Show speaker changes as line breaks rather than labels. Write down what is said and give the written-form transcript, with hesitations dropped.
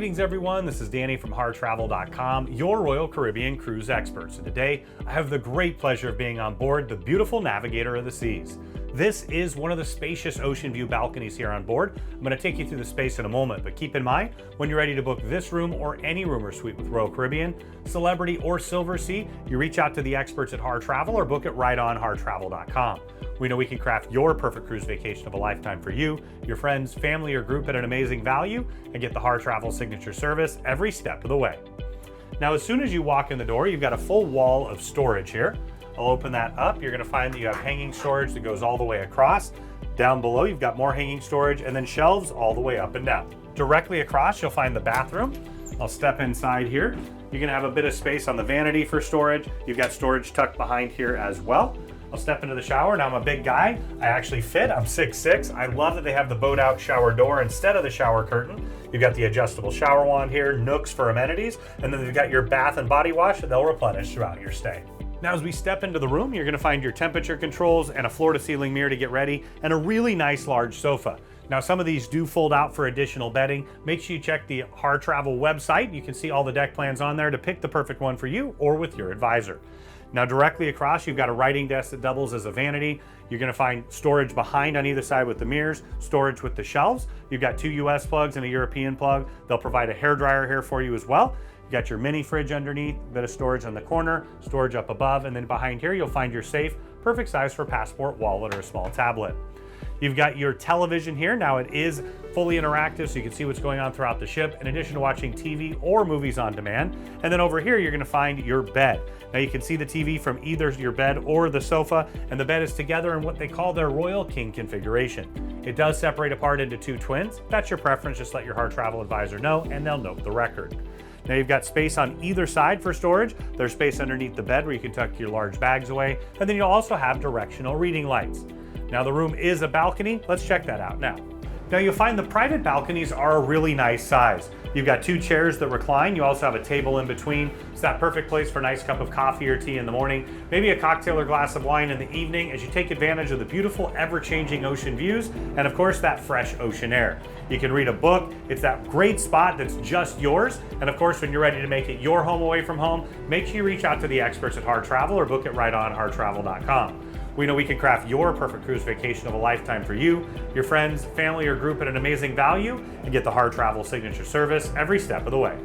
Greetings everyone, this is Danny from HarrTravel.com, your Royal Caribbean cruise experts. And today I have the great pleasure of being on board the beautiful Navigator of the Seas. This is one of the spacious ocean view balconies here on board. I'm going to take you through the space in a moment, but keep in mind, when you're ready to book this room or any room or suite with Royal Caribbean, Celebrity or Silver Sea, you reach out to the experts at Harr Travel or book it right on HarrTravel.com. We know we can craft your perfect cruise vacation of a lifetime for you, your friends, family, or group at an amazing value, and get the Harr Travel signature service every step of the way. Now, as soon as you walk in the door, you've got a full wall of storage here. I'll open that up. You're going to find that you have hanging storage that goes all the way across. Down below, you've got more hanging storage and then shelves all the way up and down. Directly across, you'll find the bathroom. I'll step inside here. You're going to have a bit of space on the vanity for storage. You've got storage tucked behind here as well. I'll step into the shower. Now, I'm a big guy. I actually fit. I'm 6'6". I love that they have the boat out shower door instead of the shower curtain. You've got the adjustable shower wand here, nooks for amenities, and then you've got your bath and body wash that they'll replenish throughout your stay. Now, as we step into the room, you're going to find your temperature controls and a floor-to-ceiling mirror to get ready, and a really nice large sofa. Now, some of these do fold out for additional bedding. Make sure you check the Harr Travel website. You can see all the deck plans on there to pick the perfect one for you or with your advisor. Now, directly across, you've got a writing desk that doubles as a vanity. You're going to find storage behind on either side with the mirrors, storage with the shelves. You've got 2 US plugs and a European plug. They'll provide a hairdryer here for you as well. You got your mini fridge underneath, a bit of storage on the corner, storage up above, and then behind here you'll find your safe, perfect size for passport, wallet, or a small tablet. You've got your television here. Now, it is fully interactive, so you can see what's going on throughout the ship, in addition to watching TV or movies on demand. And then over here, you're gonna find your bed. Now, you can see the TV from either your bed or the sofa, and the bed is together in what they call their Royal King configuration. It does separate apart into 2 twins. If that's your preference, just let your Harr Travel advisor know, and they'll note the record. Now, you've got space on either side for storage. There's space underneath the bed where you can tuck your large bags away, and then you'll also have directional reading lights. Now, the room is a balcony. Let's check that out now. Now, you'll find the private balconies are a really nice size. You've got 2 chairs that recline. You also have a table in between. It's that perfect place for a nice cup of coffee or tea in the morning, maybe a cocktail or glass of wine in the evening as you take advantage of the beautiful, ever-changing ocean views and, of course, that fresh ocean air. You can read a book. It's that great spot that's just yours. And, of course, when you're ready to make it your home away from home, make sure you reach out to the experts at Harr Travel or book it right on HarrTravel.com. We know we can craft your perfect cruise vacation of a lifetime for you, your friends, family, or group at an amazing value, and get the Harr Travel signature service every step of the way.